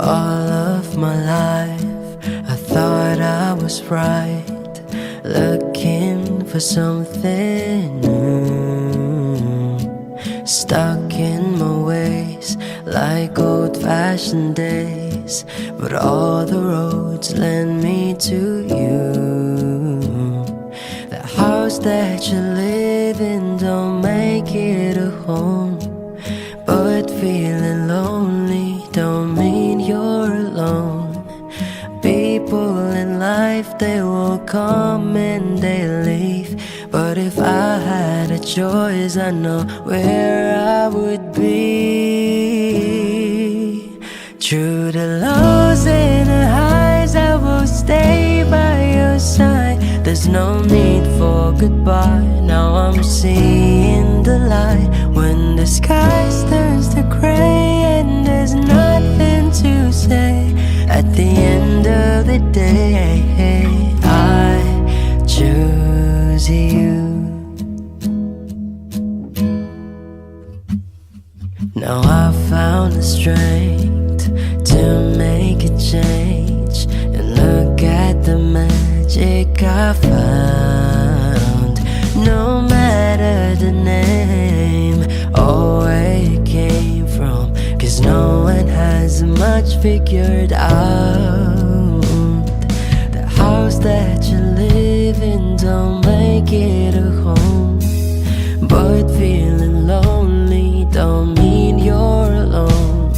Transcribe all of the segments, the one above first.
All of my life I thought I was right, looking for something new, stuck in my ways like old-fashioned days, but all the roads led me to you. The house that you live in don't make it a home, but feeling lonely don't mean you're alone. People in life, they will come and they leave, but if I had a choice, I know where I would be. Through the lows and the highs, I will stay by your side. There's no need for goodbye, now I'm seeing the light. When the sky turns to gray and there's nothing to say, at the end of the day, I choose you. Now I found the strength to make a change, and look at the magic I found. No matter the name or where you came from, 'cause no one has much figured out. The house that you live in don't make it a home, but feeling lonely don't mean you're alone.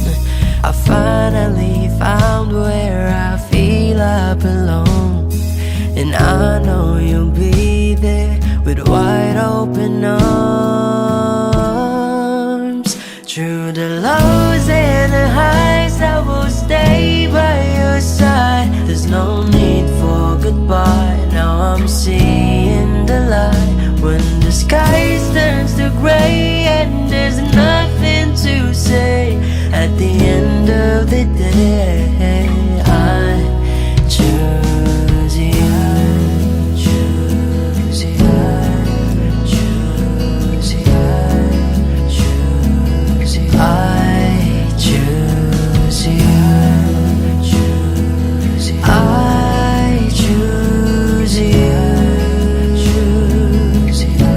I finally found where I feel I belong, and I know you'll be there with wide open arms. Through the lows and the highs, I will stay by your side. There's no need for goodbye, now I'm seeing the light. When the sky turns to gray and there's nothing to say, at the end of the day, I choose you. Choose you. Choose you. Choose you. I choose you. Choose you. I choose you. Choose you.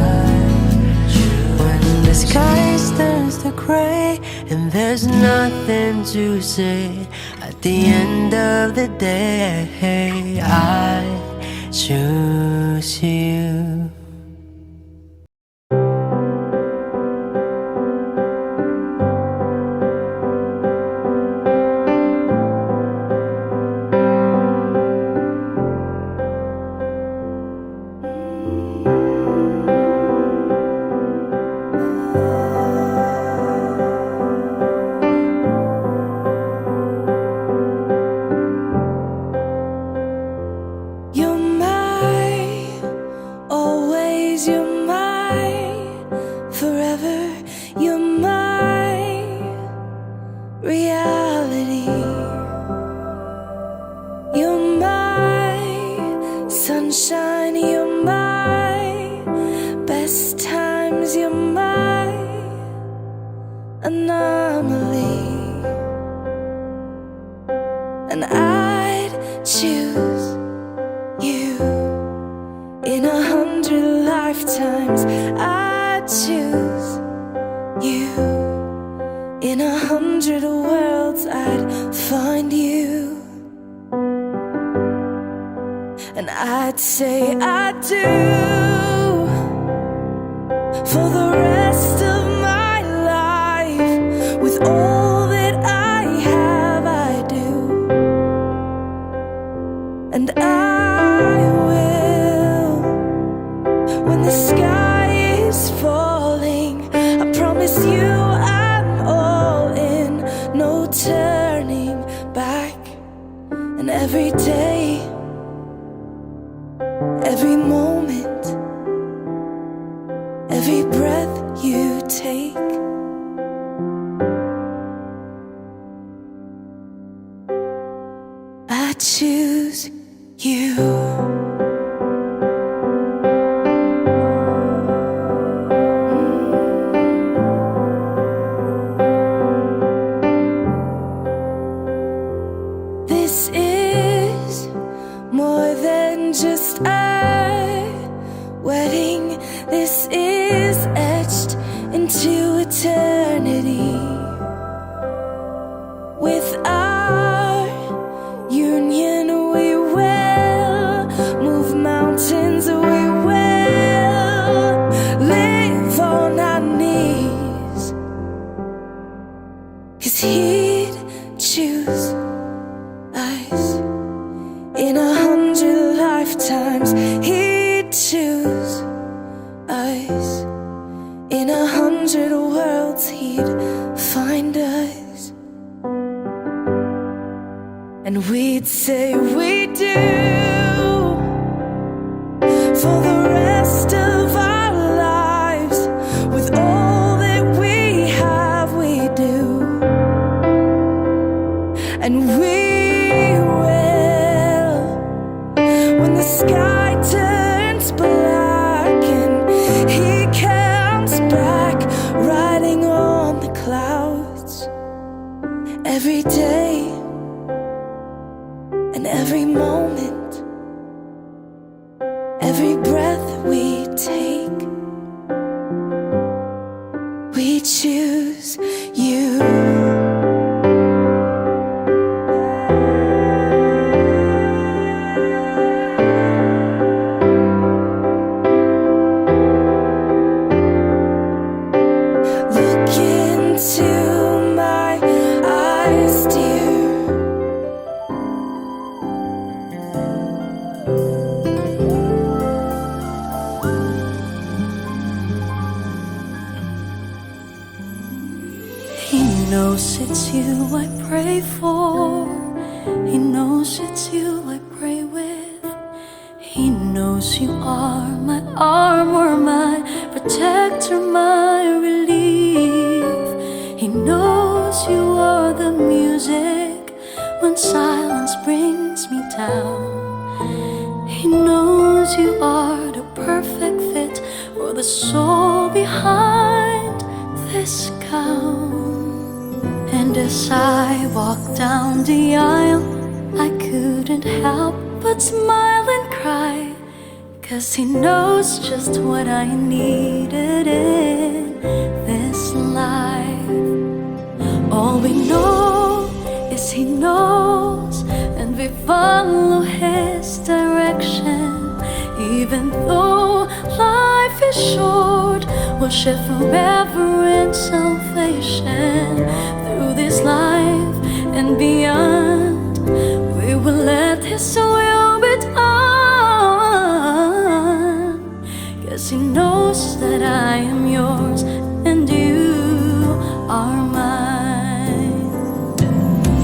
When the sky turns to gray and there's nothing to say, at the end of the day, I choose you. Sunshine, you're my best times, you're my anomaly, and I'd choose you in 100 lifetimes. I'd choose you in 100 worlds. I'd find you, and I'd say I do for the rest of my life. With all that I have, I do, and I will. When the sky is falling, I promise you I'm all in, no turning back. And every day, every moment, every breath you take, I choose you. eternity. With our union, we will move mountains, we will live on our knees. 'Cause he'd choose us in 100 lifetimes. He'd choose us in 100 worlds. He'd find us, and we'd say we do for the rest of our lives. With all that we have, we do, and we will when the sky turns black and he comes back riding on the clouds. Every day and every moment, every breath we take, we choose you. Look into my eyes, dear. He knows it's you I pray for. He knows it's you I pray with. He knows you are my armor, my protector, my relief. He knows you are the music when silence brings me down. He knows you are the perfect fit for the soul behind this gown. And as I walked down the aisle, I couldn't help but smile and cry, 'cause he knows just what I needed in this life. All we know is he knows, and we follow his direction. Even though life is short, we'll share forever in salvation. Through this life and beyond, we will let his will be done. 'Cause he knows that I am yours and you are mine.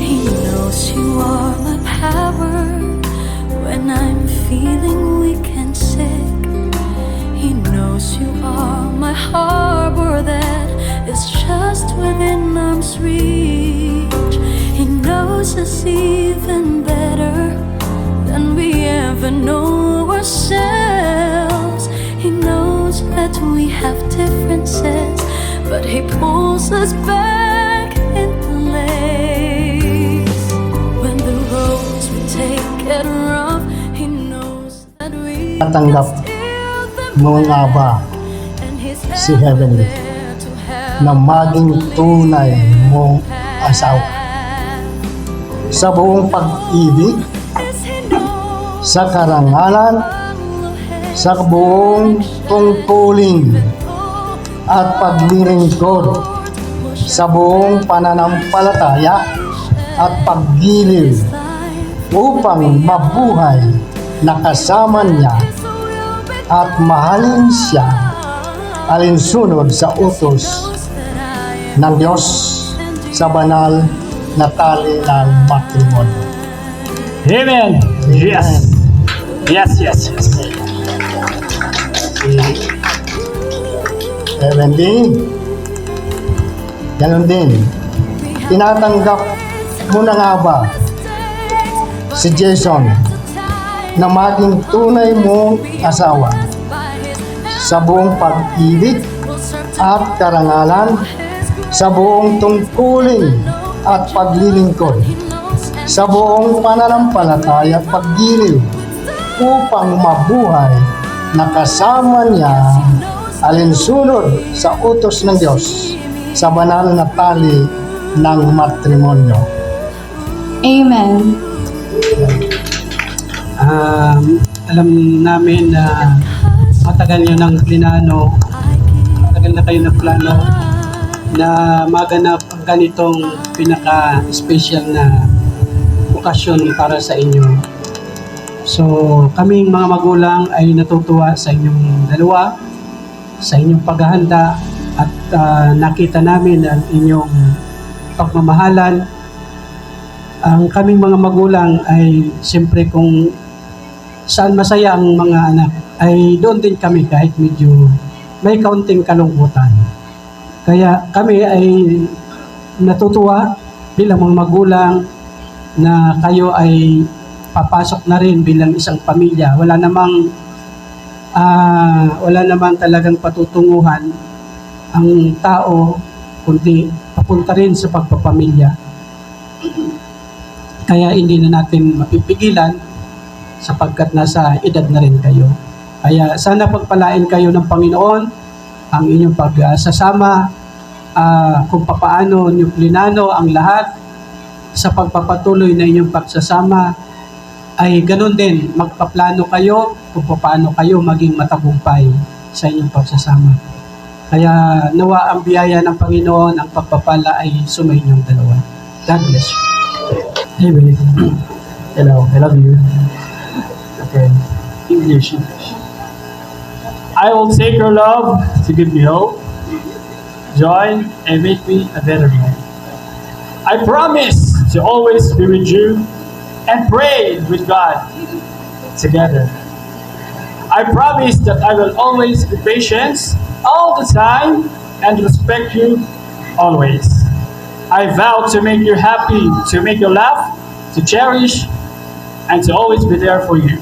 He knows you are my power when I'm feeling weak and sick. He knows you are my harbor that is just within arm's reach. He knows us even better than we ever know ourselves. He knows that we have differences, but he pulls us back in place. When the roads we take get rough, he knows that we Tatanggap mo nga ba si Heavenly na maging tunay mong asawa sa buong pag-ibig, sa karangalan, sa buong tungkulin at paglilingkod, sa buong pananampalataya at paggiliw upang mabuhay na kasama niya at mahalin siya alinsunod sa utos ng Diyos sa banal na tali ng matrimonyo. Amen. Yes. Yes, yes, yes. Heavenly, ganun din, tinatanggap mo na nga ba si Jason na maging tunay mong asawa sa buong pag-ibig at karangalan, sa buong tungkulin at paglilingkod, sa buong pananampalataya at paggiliw upang mabuhay na kasama niya alinsunod sa utos ng Diyos sa banal na tali ng matrimonyo. Amen. Alam namin na matagal nyo ng plinano, matagal na kayo ng plano na maganap ang ganitong pinaka-special na okasyon para sa inyo. So, kaming mga magulang ay natutuwa sa inyong dalawa, sa inyong paghahanda, at nakita namin ang inyong pagmamahalan. Ang kaming mga magulang ay siyempre kung saan masaya ang mga anak, ay doon din kami kahit medyo may kaunting kalungkutan. Kaya kami ay natutuwa bilang mga magulang na kayo ay papasok na rin bilang isang pamilya. Wala namang talagang patutunguhan ang tao, kundi papunta rin sa pagpapamilya. Kaya hindi na natin mapipigilan sapagkat nasa edad na rin kayo. Kaya sana pagpalain kayo ng Panginoon ang inyong pagsasama, kung papaano niyo plinano ang lahat sa pagpapatuloy na inyong pagsasama, ay ganun din, magpaplano kayo kung paano kayo maging matagumpay sa inyong pagsasama. Kaya nawa ang biyaya ng Panginoon, ang pagpapala ay sumainyong dalawa. God bless you. Hey babe. Hello, I love you. Okay. English. I will take your love to give me hope, joy, and make me a better man. I promise to always be with you and pray with God together. I promise that I will always be patient all the time and respect you always. I vow to make you happy, to make you laugh, to cherish, and to always be there for you.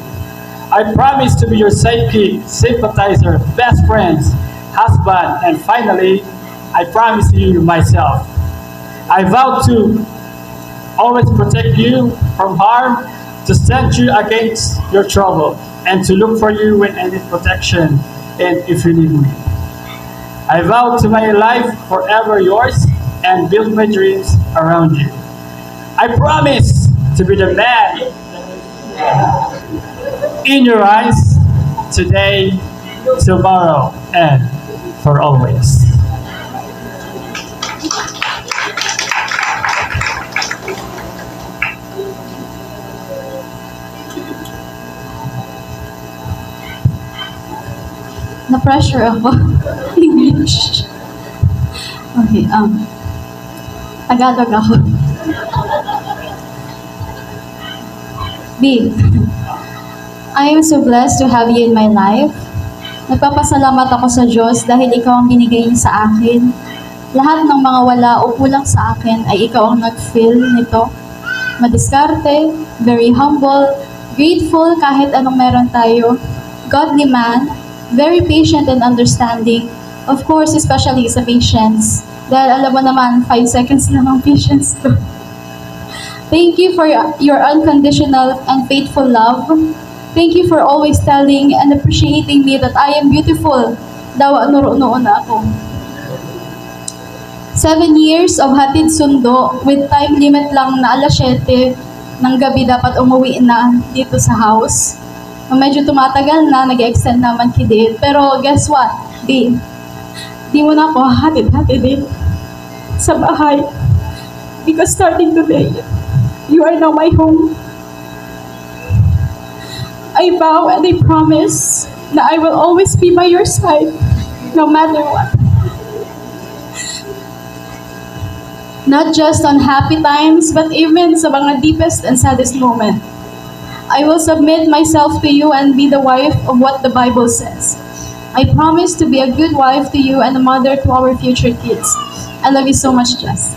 I promise to be your sidekick, sympathizer, best friends, husband, and finally, I promise you myself. I vow to always protect you from harm, to stand you against your trouble, and to look for you when I need protection and if you need me. I vow to my life forever yours and build my dreams around you. I promise to be the man in your eyes today, tomorrow, and for always. Na-pressure ako. English. Okay, Tagalog ako. B. I am so blessed to have you in my life. Nagpapasalamat ako sa Diyos dahil ikaw ang binigay niya sa akin. Lahat ng mga wala o kulang sa akin ay ikaw ang nag-fill nito. Madiskarte, very humble, grateful kahit anong meron tayo, godly man, very patient and understanding, of course, especially sa patience. Dahil alam mo naman, 5 seconds lang ang patience ko. Thank you for your unconditional and faithful love. Thank you for always telling and appreciating me that I am beautiful. Daw noon na ako. 7 years of hatid sundo with time limit lang na alas 7 ng gabi dapat umuwi na dito sa house. Medyo tumatagal na, nag-extend naman kidit. Pero guess what? Di mo na ako hatid-hatid din sa bahay. Because starting today, you are now my home. I vow and I promise na I will always be by your side, no matter what. Not just on happy times, but even sa mga deepest and saddest moment. I will submit myself to you and be the wife of what the Bible says. I promise to be a good wife to you and a mother to our future kids. I love you so much, Jess.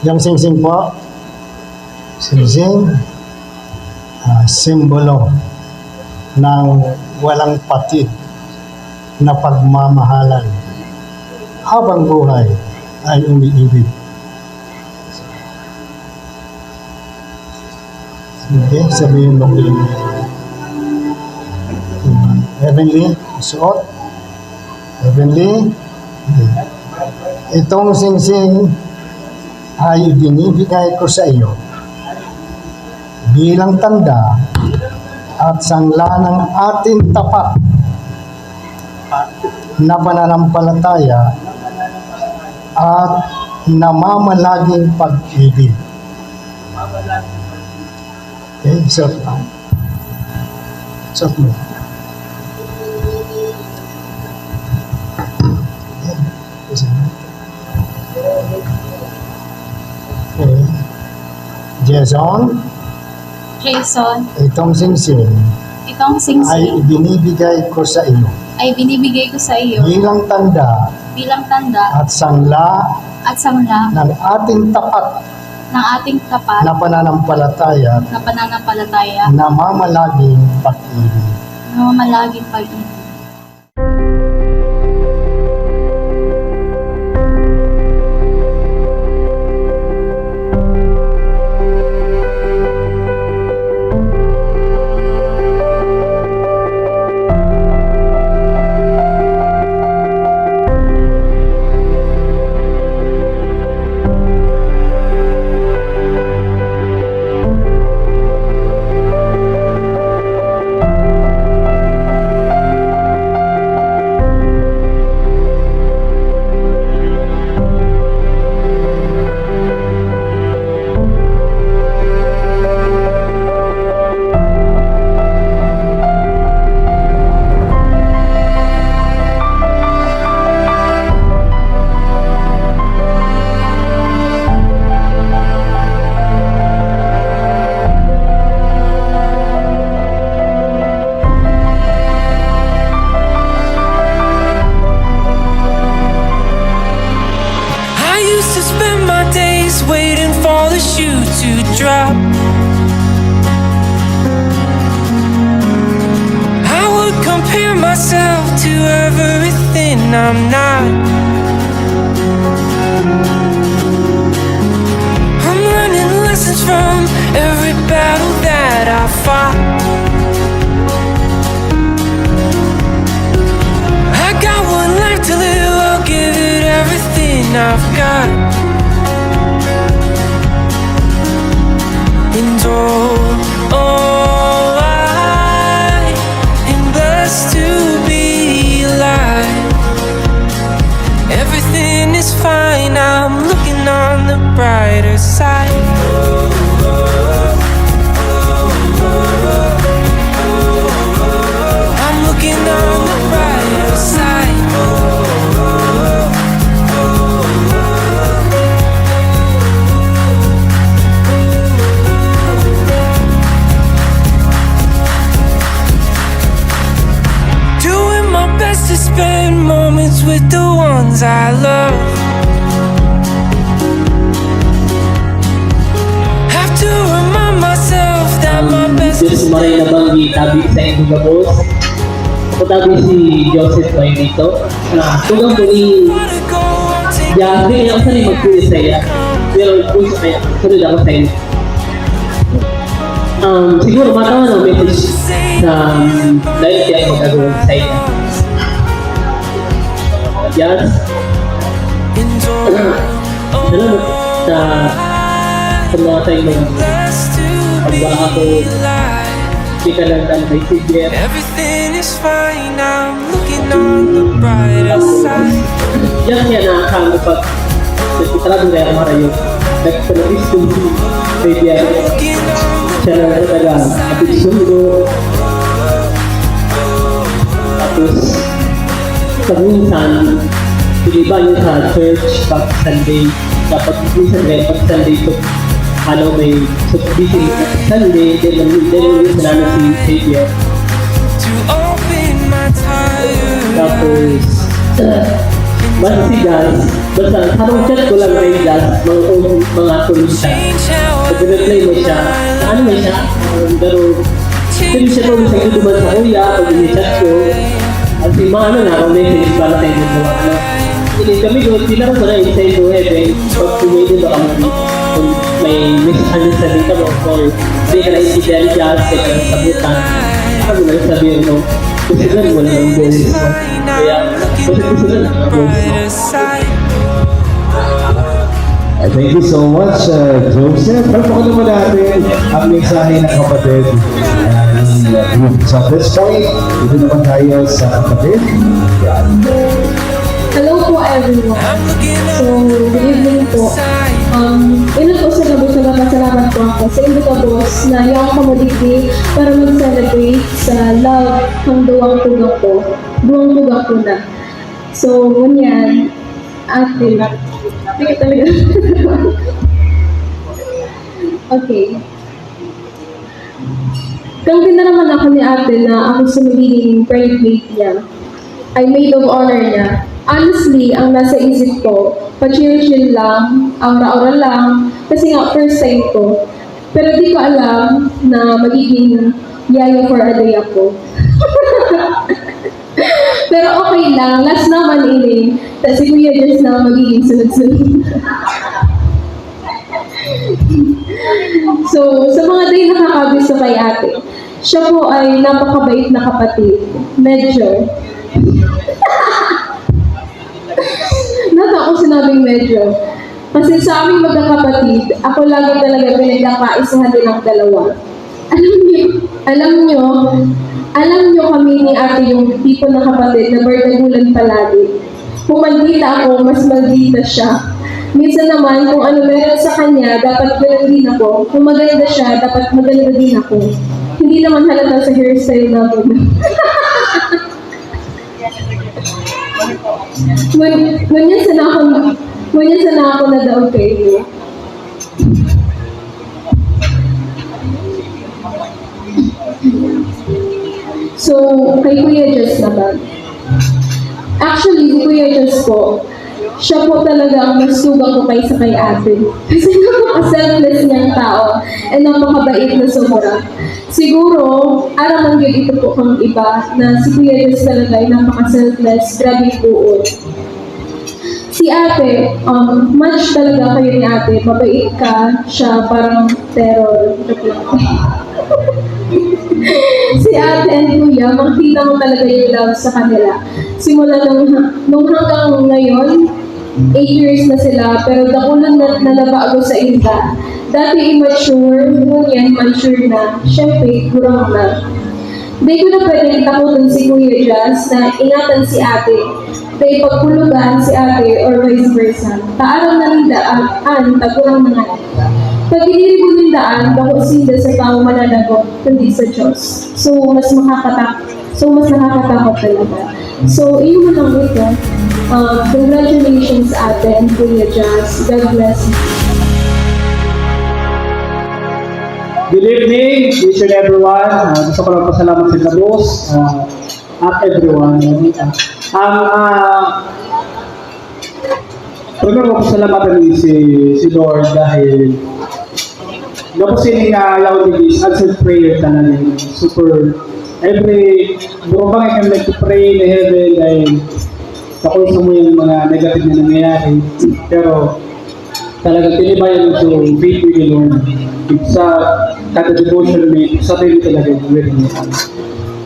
Yung sing-sing po, sing-sing, simbolo ng walang patid na pagmamahalan habang buhay ay umiibig. Sige, sabihin mo din. Heavenly, suot. Heavenly, itong singsing ay binibigay ko sa iyo bilang tanda at sangla ng ating tapat na pananampalataya at namamalaging pag-ibig. Okay, suot lang. Suot mo. Okay. Jason, Jason, itong singsing itong ay singsing ibinibigay ko sa iyo ay binibigay ko sa iyo bilang tanda bilang tanda at sangla at sangla ng ating tapat ng ating tapat na pananampalataya na pananampalataya na mamalaging pag-ibig. na mamalaging pag-ibig. I used to spend my days waiting for the shoe to drop. I would compare myself to everything I'm not. I'm learning lessons from every battle that I fought. I got one life to live, I'll give it everything I've got. And I am blessed to be alive. Everything is fine, I'm looking on the brighter side. I'm looking on the brighter side. Doing my best to spend moments with the ones I love. Have to remind myself that my best Diyos is maray na banggi tabi sa inyong gabos. Ako tabi si Joseph Bay dito. Tugang po ni to go. I'm taking Yahweh hindi ako sanay magpuli sa iya. Pero kung sa kaya, sunod ako sa inyo. Siguro matawa ng message sa dahil kaya magagawa sa inyo. Yes. Salamat sa mga tayo mga pagbaka ako. Kita lang tayo kay Sigler. Everything is fine, I'm looking on the brighter side. Yan niya nakakano pag nagtitrado na yung marayo. Nagtanabis ko kay Diyan. Looking on the Siya na talaga kapit sundo. Tapos minsan piliba niyo sa church pag Sunday. Dapat minsan rin pag Sunday ito ano may busy Sunday din yung sinano si Xavier. to open my tire. Tapos basta si Jazz, basta harong chat ko lang kay Jazz mga tuloy siya. Change how I Pag-reply mo siya, ano mo siya, pero hindi siya tuloy sa ito sa kuya, pag i-chat ko, at si mga ano na, ang message para sa inyo mga ano. Hindi kami ko, pinaro ko na inside to heaven, pag pumili ba kami, kung may misunderstanding ka mo, or hindi ka na isindihan Jazz, kaya ka sabutan, ano na sabihin mo, personal, wala nang boses mo. Kaya, personal, boses mo. Thank you so much, Joseph. Pagpakulo mo natin ang mensahe ng kapatid. So at this point, dito naman tayo sa kapatid. Hello po everyone. So, good evening po. Ina po sa labos na napasalamat po ako sa Invitables na yung commodity para mag-celebrate sa love ng duwang tugak ko. Duwang tugak ko na. So, ganyan. Ate, hindi talaga. Okay. Kampi na naman ako ni ate na ako sa magiging private niya. Ay maid of honor niya. Honestly, ang nasa isip ko, pa-chill lang, aura-aura lang, kasi nga first time ko. Pero di ko alam na magiging yaya for a day ako. Pero okay lang, last naman ini. Tapos si Kuya Jess na magiging sunod-sunod. So, sa mga day nakakagusto kay ate, siya po ay napakabait na kapatid. Medyo. Nata ako sinabing medyo. Kasi sa aming magkakapatid, ako lagi talaga pinagkakaisahan din ang dalawa. Alam nyo kami ni ate yung tipo na kapatid na bardagulan palagi. Kung maldita ako, mas maldita siya. Minsan naman, kung ano meron sa kanya, dapat ganoon din ako. Kung maganda siya, dapat maganda din ako. Hindi naman halata sa hairstyle namin. Ngunyan sana ako na daw kayo. So, kay Kuya Jess naman. Actually, si Kuya Jess po, siya po talaga ang nasugang ko kaysa kay ate. Kasi napaka-selfless niyang tao at napakabait na sobra. Siguro, araman yun ito po kang iba na si Kuya Jess talaga ay napaka-selfless, grabe po. Si ate, much talaga kayo ni ate, mabait ka, siya parang terror. Si ate and kuya, makikita mo talaga yung love sa kanila. Simula nung hanggang ngayon, 8 years na sila, pero dakulan na nabago sa inda. Dati immature, ngunyan mature na, syempre, gurang na. Hindi ko na pwedeng takutan si Kuya Jazz na ingatan si ate. Dahil pagpulugan si ate or vice versa. Taaraw na rin daan, tagurang na nga. Pag iniribo ng daan, bako sinda sa tao mananagot, kundi sa Diyos. So, mas nakakatakot talaga. So, iyon lang ito. Congratulations ate and Kuya Jazz. God bless you. Good evening, each and everyone. Gusto ko lang pasalamat sa Labos at everyone. Primero ko pasalamatan din si Lord dahil napusin nga alaw din is answered prayer talaga. Super, burong bang kami nag-pray in heaven dahil kakulsa mo yung mga negative na nangyayari. Pero talagang tinibayan mo yung faith with the Lord. Sa kada devotion may sabi talaga yung word niya.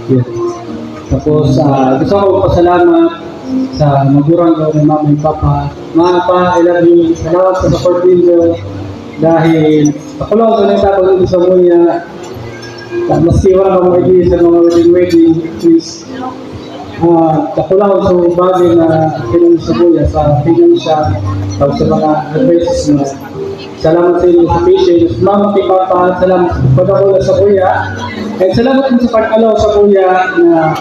Yeah. Tapos gusto ko pasalamat sa magurang ko ng mama and papa. Mga pa, I love you. Salamat sa support ninyo. Dahil ako lang ito nagtapos nito sa muya. Maski wala kang idea sa mga wedding, please. Ako lang sa bagay na pinag sa muya, sa financial, sa mga advices mo. Salamat sa inyo sa patience. Mama, kay Papa, salamat sa pagkakula sa kuya. And salamat din sa pag-alaw sa kuya na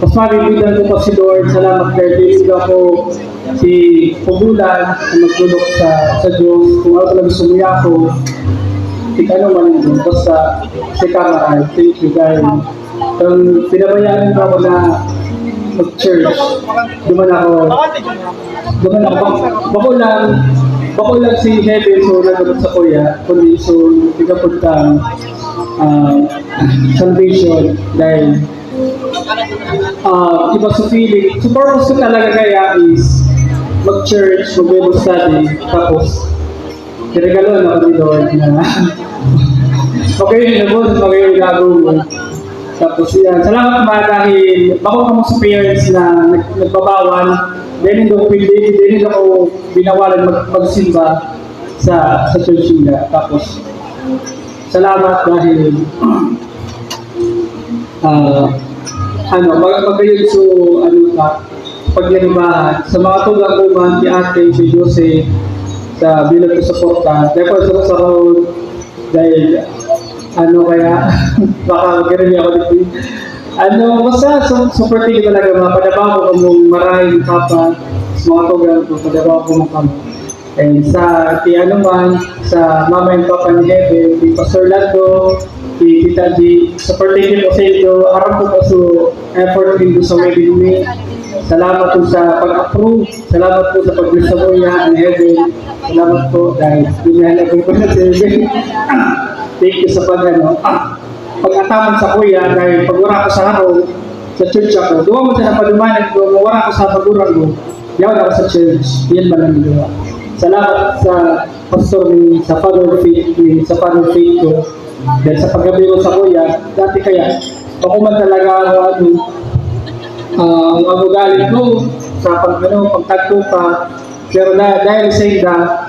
mas mabibitan ko pa si Lord. Salamat kay David ako si Pugulan na magtulog sa Diyos. Kung ako talaga sumuya ko, ano man yun. Basta si Kamaral. Thank you guys. Kung pinabayaan ko ako na mag-church, duman ako. Bako lang si Heaven, so nagamot sa kuya, kundi so tigapunta salvation dahil iba sa feeling. So purpose ko talaga kaya is mag-church, mag-Bible study, tapos tinagalo na ako ni Lord na okay, nabos, okay, gago mo. Tapos yan, salamat ma dahil bako ka mo sa parents na nagbabawal. Dahil hindi ako binawalan magsimba sa church nila. Tapos salamat dahil magayon so pagyanibahan sa mga tugang kuman si ate, si Jose sa bilang ko suporta. Dahil sa road dahil kaya baka magkaroon ako dito. Basta supporting talaga mga padabaw ko mong maraming papa sa mga tugang ko, padabaw ko mong kamo. And sa sa mama and papa ni Hebe, si Pastor Lando, si Tita G, supporting ko sa ito, harap ko po sa effort din sa wedding me. Salamat po sa pag-approve, salamat po sa pag-bless sa kuya ni Hebe. Salamat po dahil binahala ko na si Hebe. Thank you sa pag-ataman sa kuya dahil pag wala ko sa harong sa church ako, doon mo sa napalumanan ko, wala ko sa pagurang ko, yawan ako sa church, yan ba lang nagawa. Salamat sa pastor ni sa Father Faith ko dahil sa paggabi ko sa kuya, dati kaya pakuman talaga ako ang ugali ko sa pagtagpo pa, pero dahil sa ida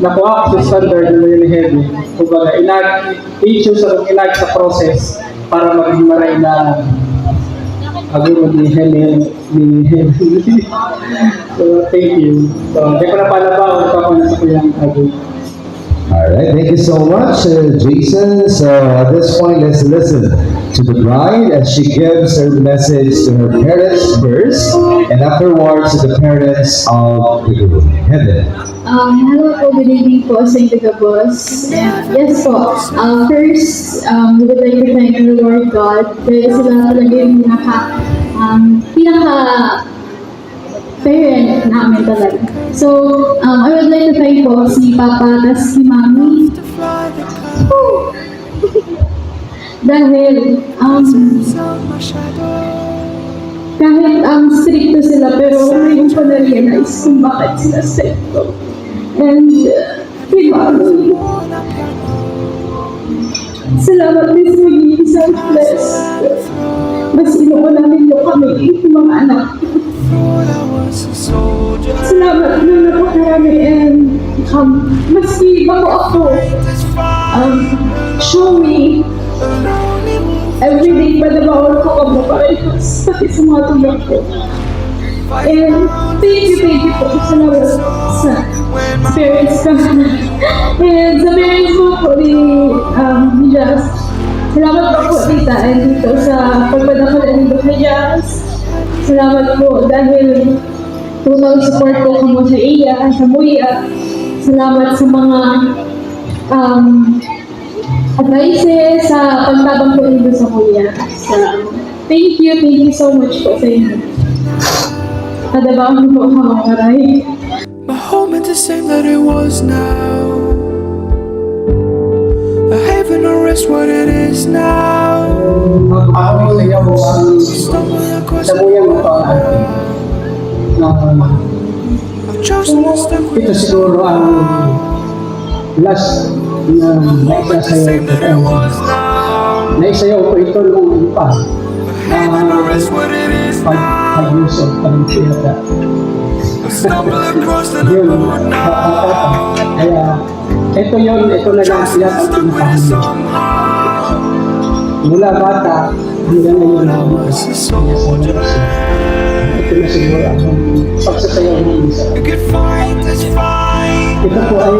nakuha ko sa standard na yun heavy. Kumbaga, i-choose akong ilag sa process para maging maray na aguro ni Helen. So, thank you. So, hindi ko na palabaw pa ako sa kuyang aguro. Alright, thank you so much, Jason. So at this point, let's listen to the bride as she gives her message to her parents first, and afterwards to the parents of the groom. Heaven. Hello po, good evening po sa Integra Boss. Yes po, first, we would like to thank the Lord God dahil sila talaga yung pinaka-parent namin talaga. So, I would like to thank po si Papa at si Mami. Dahil, kahit stricto sila, pero ngayon ko na-realize kung bakit sila stricto. And, kay Mami, salamat din sa magiging selfless. Mas inuunan ninyo kami, yung mga anak. Salamat na napakarami and maski bago ako show me everyday pa na bawal ko kung maparehas pati sa mga tulad ko. And thank you po sa parents ko. And sa parents ko po ni Jazz. Salamat po tita and dito sa pagpadakalan nito kay Jazz. Salamat po dahil tunang support ko kamo sa iya, sa Muya. Salamat sa mga advices, sa pagtabang ko nito sa Muya. Thank you so much po sa inyo. Adabahan po ako maray. My home ain't the same that it was now. A haven or rest what it is now. Ako sa iyo ang Stumbling across sa Muya mo pa. I've chosen to step with Ito siguro ang last na naisasayaw ko. Naisayaw ko ito nung pa. Pag-usap pa rin siya. Yun, kaya ito na lang siya ang pinakahan. Mula bata, hanggang ngayon na ito na siguro ang pagsasayaw ng isa. Ito po ay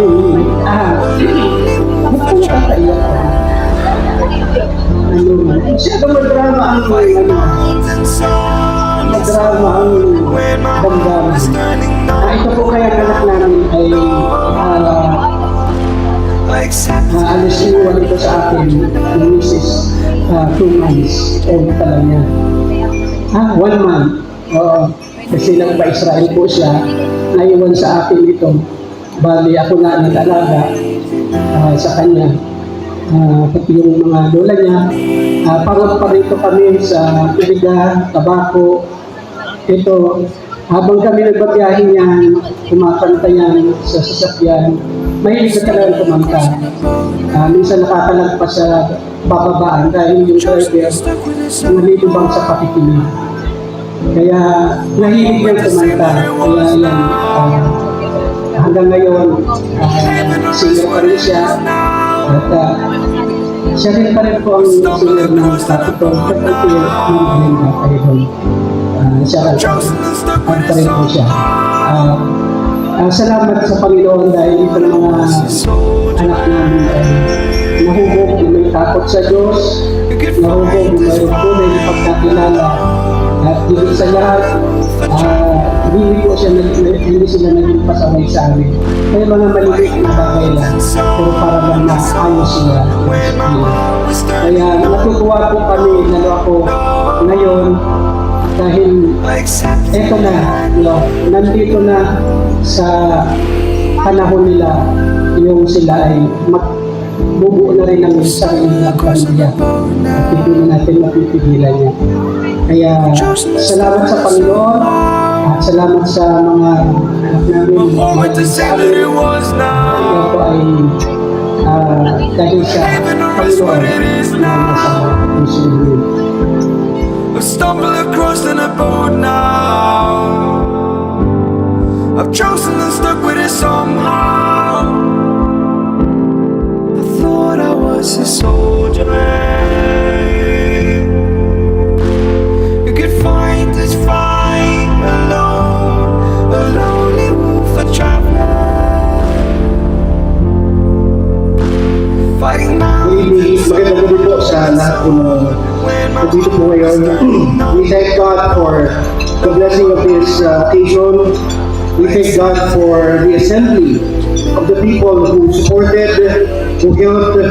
ba't po nakakaiyak ka? Masyado madrama ang damdaman. Ito po kaya anak namin ay alis iwan ito sa akin ng Mrs. 2 months old pa lang niya. 1 month. Kasi nagpa-Israel po siya, naiwan sa akin ito. Bali ako na nag-alaga sa kanya. Pati yung mga lola niya. Parang pa rito kami sa Piliga, Tabako. Ito, habang kami nagbabiyahe niyan, kumakanta yan sa sasakyan. mahilig ka talagang kumanta. Minsan nakakalagpas sa bababaan dahil yung driver nalilubang sa pakikinig. Kaya nahilig niyang kumanta. Kaya yan, hanggang ngayon, singer pa rin siya. At siya rin pa rin po ang singer ng Capitol Cathedral ng Glenda Cajon. Siya rin po siya. Salamat sa Panginoon dahil itong mga anak namin ay nahubog na may takot sa Diyos, nahubog na may tunay na pagkakilala, at higit sa lahat, hindi sila naging pasaway sa amin. May mga maliliit na bagay lang, pero para lang na ayos sila. Kaya natutuwa po kami, lalo ako ngayon, dahil eto na, nandito na sa panahon nila yung sila ay magbubuo na rin ng sarili ng pamilya at hindi na natin mapipigilan niya. Kaya salamat sa Panginoon at salamat sa mga anak namin sa amin. Kaya po ay dahil sa Panginoon na nasa puso namin. I've stumbled across in a boat now. I've chosen and stuck with it somehow. I thought I was a soldier. You could find this fight alone, a lonely wolf, a traveler. Fighting now. Magandang gabi po sa lahat po dito po ngayon. We thank God for the blessing of this occasion. We thank God for the assembly of the people who supported, who helped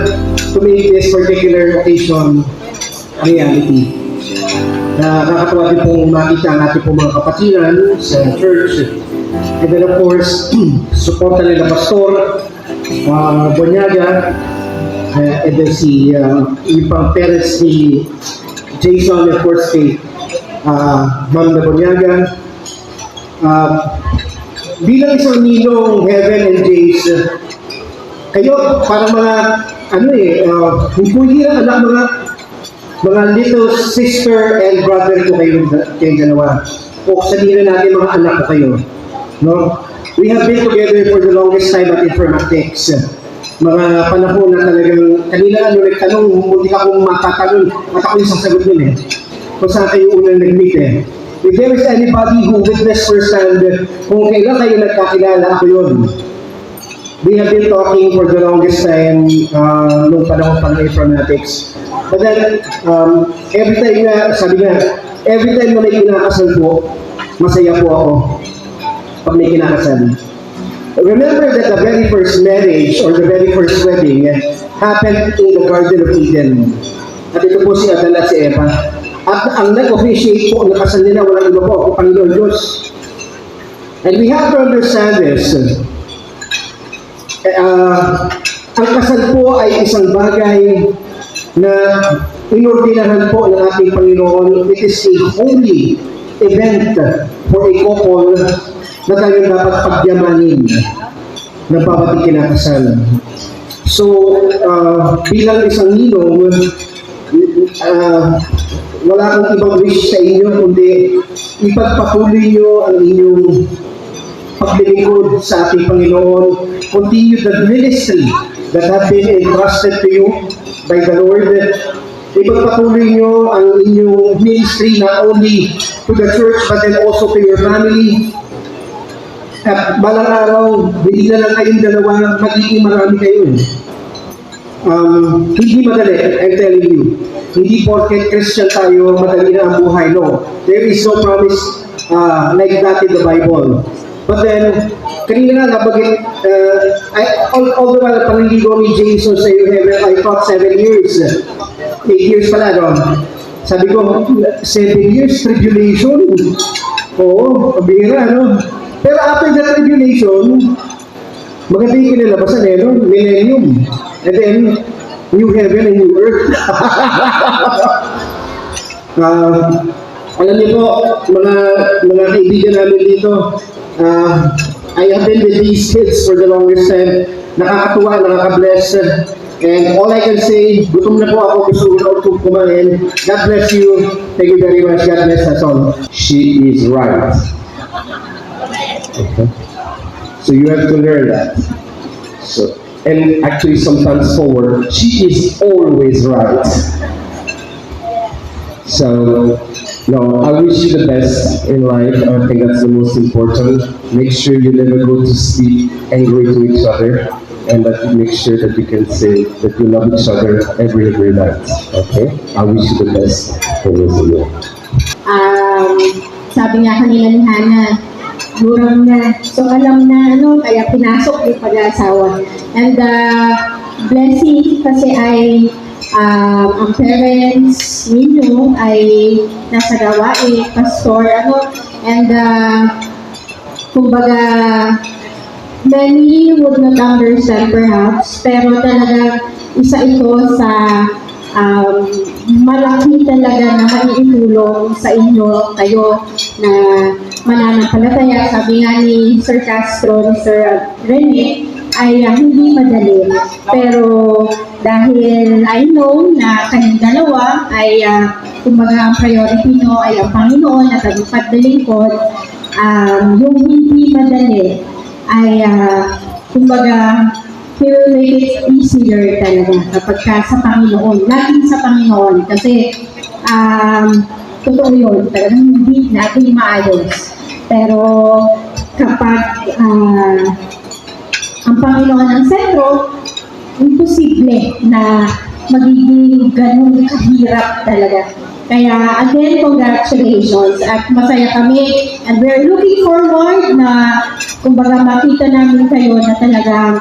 to make this particular occasion reality. Nakakatawa din pong makita ang ating pong mga kapatiran sa church. And then of course, suporta nila Pastor Bonyaga, and then si yung pang parents ni Jason, of course, kay Ma'am na Bonyaga. Bilang isang ninong Heaven and Jace, kayo parang mga hindi anak, mga little sister and brother ko kayo dalawa. O sabihin natin mga anak ko kayo. No? We have been together for the longest time at Informatics. Mga panahon na talagang kanina nagtanong, hindi ka kong matatanong at ako yung sasagot nun kung saan kayo unang nag-meet If there is anybody who witnessed firsthand kung kailan kayo nagkakilala, ako yun. We have been talking for the longest time nung panahon pa ng Informatics. But then, every time na, sabi nga, every time na may kinakasal po, masaya po ako pag may kinakasal. Remember that the very first marriage or the very first wedding happened in the Garden of Eden. At ito po si Adan at si Eva. At ang nag-officiate po, ang kasal nila, walang iba po, ang Panginoon Diyos. And we have to understand this. Ang kasal po ay isang bagay na inordinahan po ng ating Panginoon. It is a holy event for a couple na tayo dapat pagyamanin ng bawat kinakasal. So, bilang isang ninong, wala akong ibang wish sa inyo kundi ipagpatuloy nyo ang inyong paglilingkod sa ating Panginoon. Continue the ministry that have been entrusted to you by the Lord. Ipagpatuloy nyo ang inyong ministry not only to the church but then also to your family. At balang araw, hindi na lang kayong dalawa, magiging marami kayo. Hindi madali, I'm telling you. Hindi porket Christian tayo, madali na ang buhay. No. There is no promise like that in the Bible. But then, kanina nga nabagit, although pangligo ni Jason sa iyo, I thought 7 years. 8 years pala, no? Sabi ko, 7 years tribulation? Oo, pabira, no? Pero after the tribulation, maganda yung kinalabasan no? Millennium. And then, new heaven and new earth. Alam niyo po, mga kaibigan namin dito, I have been with these kids for the longest time. nakakatuwa, nakaka-bless. And all I can say, gutom na po ako, gusto ko na po kumain. God bless you. Thank you very much. God bless us all. She is right. Okay. So you have to learn that. So, and actually sometimes forward, she is always right. So, no, I wish you the best in life. I think that's the most important. Make sure you never go to sleep angry to each other, and that you make sure that you can say that you love each other every night. Okay? I wish you the best for this year. Sabi nga kanina ni Hannah, murang na. So alam na kaya pinasok yung pag-aasawa. And blessing kasi ay ang parents ninyo ay nasa gawain, pastor, and kumbaga, many would not understand perhaps, pero talaga isa ito sa malaki talaga na maiitulong sa inyo, kayo na mananampalataya. Sabi nga ni Sir Castro, ni Sir Rene, ay hindi madali. Pero dahil I know na kayong dalawa ay kumbaga ang priority nyo ay ang Panginoon at ang paglilingkod, yung hindi madali ay kumbaga He will make it easier talaga kapag ka sa Panginoon. Laging sa Panginoon kasi totoo yun, talagang hindi natin maayos. Pero kapag ang Panginoon ang sentro, imposible na magiging ganun kahirap talaga. Kaya again, congratulations at masaya kami and we're looking forward na kumbaga makita namin kayo na talagang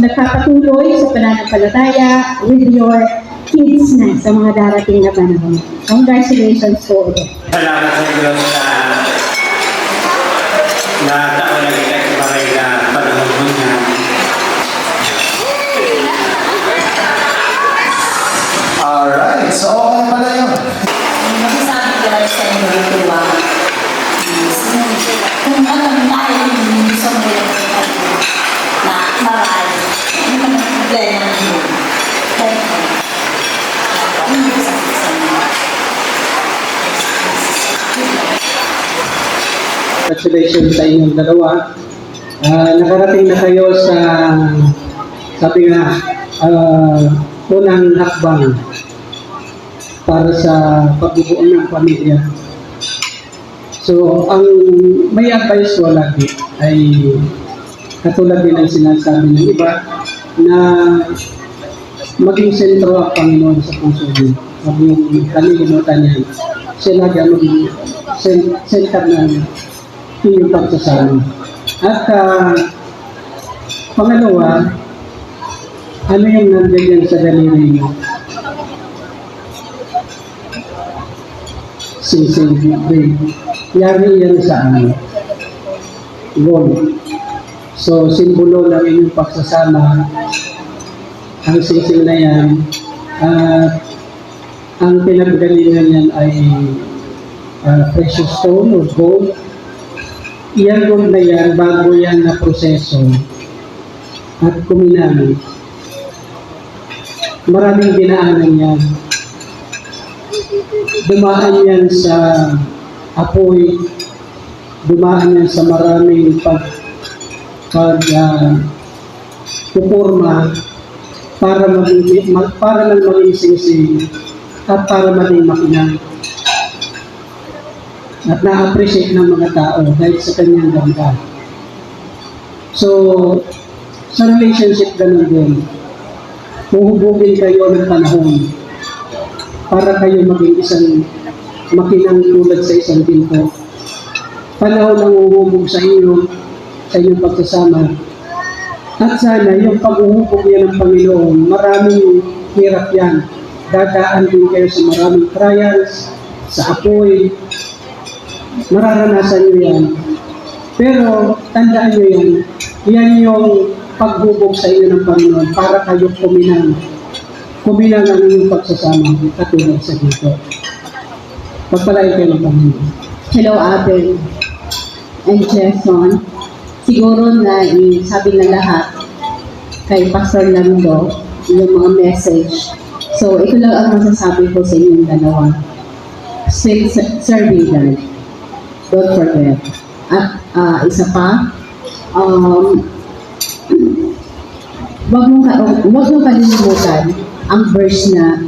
nagpapatuloy sa pananampalataya with your kids na sa mga darating na panahon. Congratulations po ulit. Salamat sa Diyos na taon na kita ibaray na panahon mo niya. Alright, so okay pala yun. Masasabi ko lang sa inyo dito kung anong ayaw yung sa mga na marami, hindi ka ng problema nyo. Kaya hindi ko sabi sa inyo. Congratulations sa inyong dalawa. Nakarating na kayo sa, sabi nga, unang hakbang para sa pagbubuo ng pamilya. So, ang may advice ko lagi ay katulad din ang sinasabi ng iba na maging sentro ang Panginoon sa puso niyo. Huwag yung kalilimutan niya. Siya lagi ang maging center ng inyong pagsasama. At pangalawa, ano yung nandiyan sa daliri niyo? Sisig, bread. Yari yan sa gold. So, simbolo ng inyong pagsasama, ang sisig na yan, ang pinaggalingan yan ay precious stone or gold. Iyan gold na yan, bago yan na proseso at kuminami. Maraming dinaanan yan. Dumaan yan sa apoy, dumaan yan sa maraming puporma para lang maging sing-sing at para maging makinang. At na-appreciate ng mga tao dahil sa kanyang ganda. So, sa relationship ganun din, huhubugin kayo ng panahon para kayo maging isang makinang tulad sa isang pinto. Panahon ang huhubog sa inyo, sa inyong pagsasama. At sana yung pag-uhubog yan ng Panginoon, maraming hirap yan. Dadaan din kayo sa maraming trials, sa apoy. Mararanasan nyo yan. Pero tandaan nyo yan, yan yung paghubog sa inyo ng Panginoon para kayo kuminang ang inyong pagsasama katulad sa dito. Pagpalain kayo ng Panginoon. Hello, Abel and Jason. Siguro na sabi na lahat kay Pastor Lando, yung mga message. So, ito lang ang masasabi ko sa inyong dalawa. Stay serving God. Don't forget. At isa pa, wag mong kalilimutan ang verse na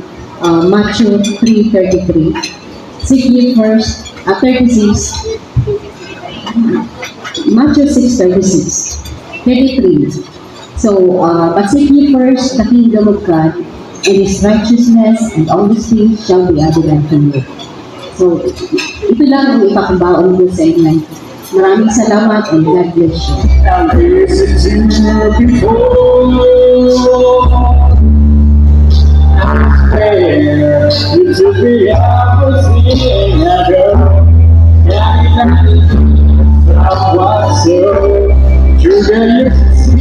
Matthew 3:33. Seek ye first, 36. Matthew 6:36. 33. So, but seek ye first the kingdom of God and His righteousness, and all these things shall be added unto you. So, ito lang ang ipakabaon ko sa inyo. Maraming salamat and God bless you.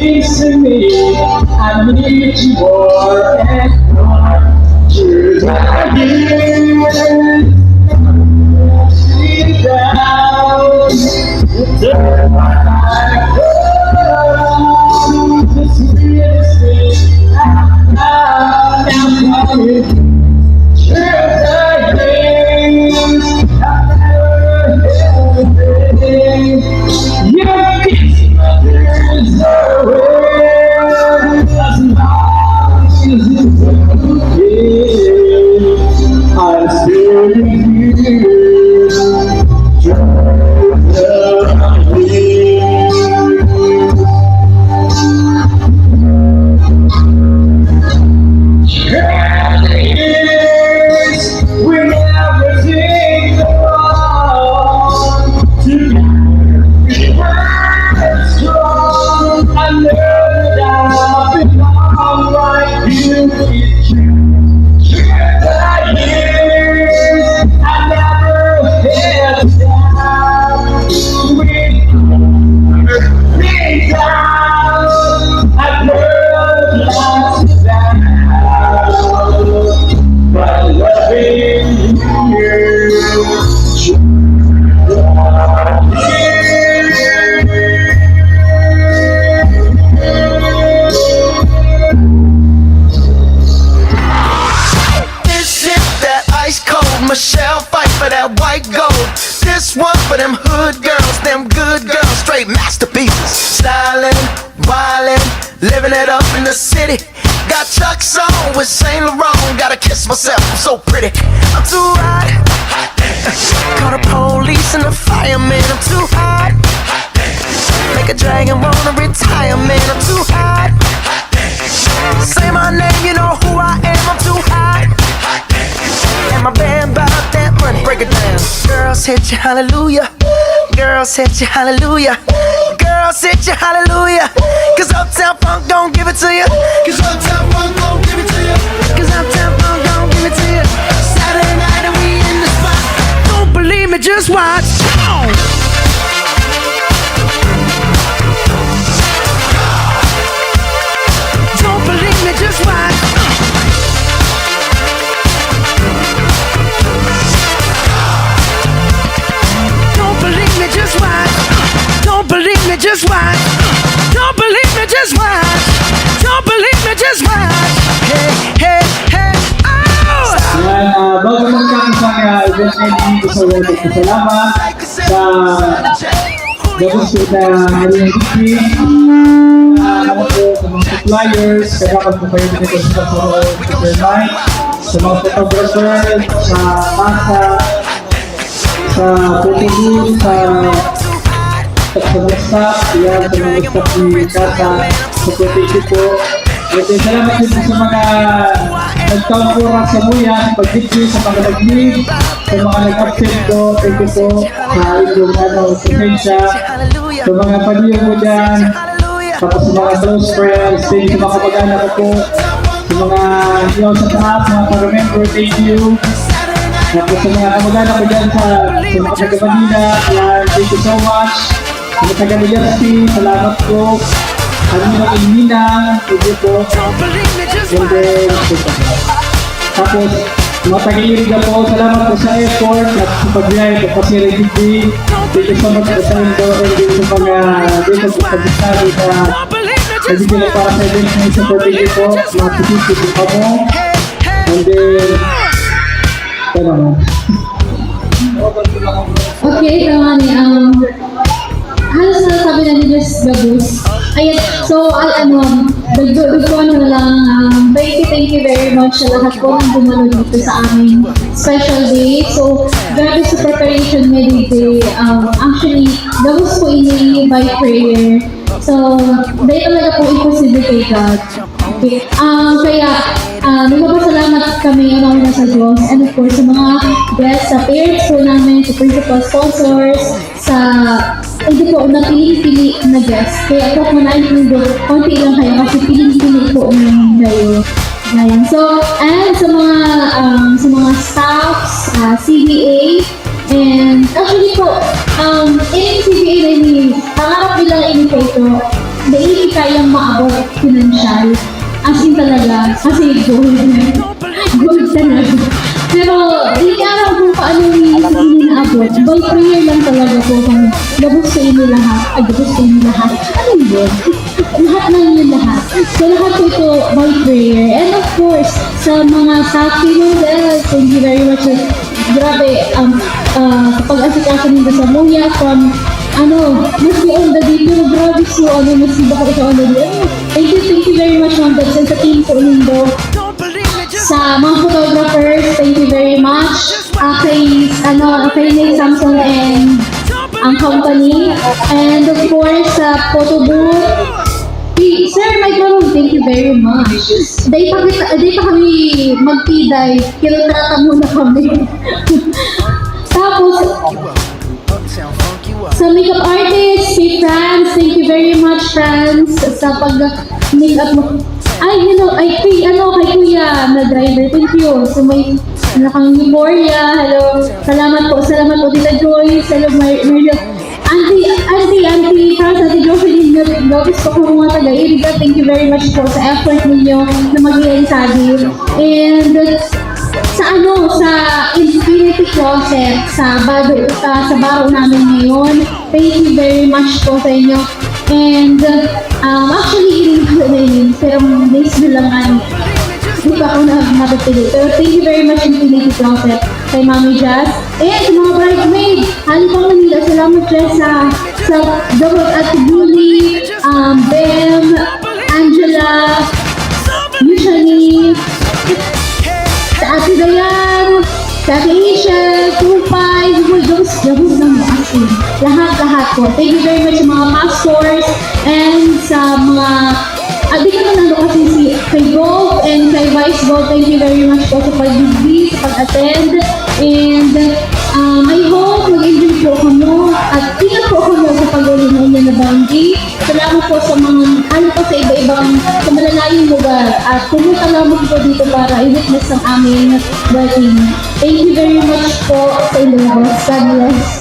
To me, I need you more and more. You're my years, deep down, turn my life around. The sweetest thing I'm coming. You're the years I've never held been. Your kiss, there's no way. I'm still with you. When everything wrong, together we were strong. I learned that I belong right here with you. Michelle fight for that white gold. This one for them hood girls, them good girls, straight masterpieces. Styling, wildin', living it up in the city. Got Chuck's on with Saint Laurent. Gotta kiss myself, I'm so pretty. I'm too hot. Call the police and the fireman. I'm too hot. Make a dragon wanna retire, man. I'm too hot. Say my name, you know who I am. I'm too hot. And my band bout that money, break it down. Girls hit you, hallelujah. Girls hit you, hallelujah. Girls hit you, hallelujah. Cause Uptown Funk don't give it to you. Cause Uptown Funk don't give it to you. Cause Uptown Funk don't give it to you. Saturday night and we in the spot. Don't believe me, just watch. Don't believe me, just watch. Don't believe me, just watch. Don't believe me, just watch. Don't believe me, just watch. Hey, hey, hey, oh! Yan, bago magkakasang event na hindi ko sa wala salamat sa gabos ko na Marina Dikri, ako po sa mga suppliers, kaya ako po kayo dito sa Super Night, sa mga photographer, sa masa, sa photo booth, sa mga staff, yan, sa mga staff ni Kasa, sa protection po. At salamat din po sa mga nagtawakuran sa muya, sa pag-dictate, sa mga nag-lead, sa mga nag-absent ko. Thank you po sa inyong presensya, sa mga paniyo mo dyan, tapos sa mga close friends, thank you sa mga kapag-anak ko po, sa mga iyaw sa taas, mga para-member, thank you. Tapos sa mga kamag-anak ko dyan sa mga taga-Manila, thank you so much. Sa mga taga-Legazpi, salamat po. Ano yung Ilmina, thank you po. And then, tapos, mga taga-Iriga po, salamat po sa effort at sa pag-live at kasi Reggie. Thank you so much po sa indo and din sa mga dito sa pag-sabi sa Pwede sila para sa events na sa birthday po, makikisip pa mo. And then, tama mo. Okay, tama ni halos nasabi na ni Miss Gabus. Ayan, so, dagdag ko na lang, thank you very much sa lahat po ng dumalo dito sa aming special day. So, grabe sa preparation meditate. Actually, Gabus po ini by prayer. So, dahil talaga po imposible kay God. Okay. Kaya, nagpapasalamat kami una sa Diyos and of course sa mga guests, sa parents po namin, sa principal sponsors, sa hindi po na piling-pili na guests. Kaya ako po na-include, konti lang kayo kasi piling-pili po namin kayo. Ayan. So, and sa mga staffs, CBA, and actually po, in CBA na ini, pangarap bilang indicator, hindi kayang maabot financial. As in talaga, kasi gold talaga. Pero, hindi araw kung paano hindi naabot. By prayer lang talaga po kami. Gabos sa inyo lahat. Gabos sa inyo lahat. Ano yun? Lahat ng inyo lahat. So, lahat po ito by prayer. And of course, sa mga Safi noodles, thank you very much. Grabe, pag-asikaso nito sa Muya from mas beyond the dito, grabe so, mas iba ko sa Thank you very much, Ma'am Dodson, sa team po nindo. Sa mga photographers, thank you very much. Kay Nate Samson and ang company. And of course, sa photo booth, Sir Mike Marong, thank you very much. Day pa kami magpiday, kinatata muna kami. Tapos, sa makeup artist, si Franz, thank you very much, Franz, sa pag-makeup mo. Kay Kuya na driver, thank you. So may kang Euphoria, hello. Salamat po, Tita Joyce, hello, Mario. Auntie, Franz, Auntie Jocelyn, gusto ko mga taga-Iriga, thank you very much po sa effort ninyo na mag-iayasagi. And sa Infinity Closet, sa baro namin ngayon, thank you very much po sa inyo. And actually, pero days na lang hindi pa ako napapili. Pero thank you very much Infinity Closet kay Mami Jazz. And sa mga bridesmaid, halipang Manila, salamat Jazz sa Double at Bully, Bem, Angela, Usually, sa Ate Dayan, sa Ate Asia, Tupay, Gabos ng asin. Lahat po. Thank you very much sa mga pastors and sa mga di ka na kasi kay Gold and kay Vice Gold. Thank you very much po sa pag-visit, sa pag-attend. And I hope mag-enjoy po kamo at tingnan po kamo sa pag-uwi na inyo na boundary. Salamat po sa mga sa iba-ibang sa malalayong lugar at pumunta lamang po dito para i-witness ang aming wedding. Thank you very much po sa inyo. God bless.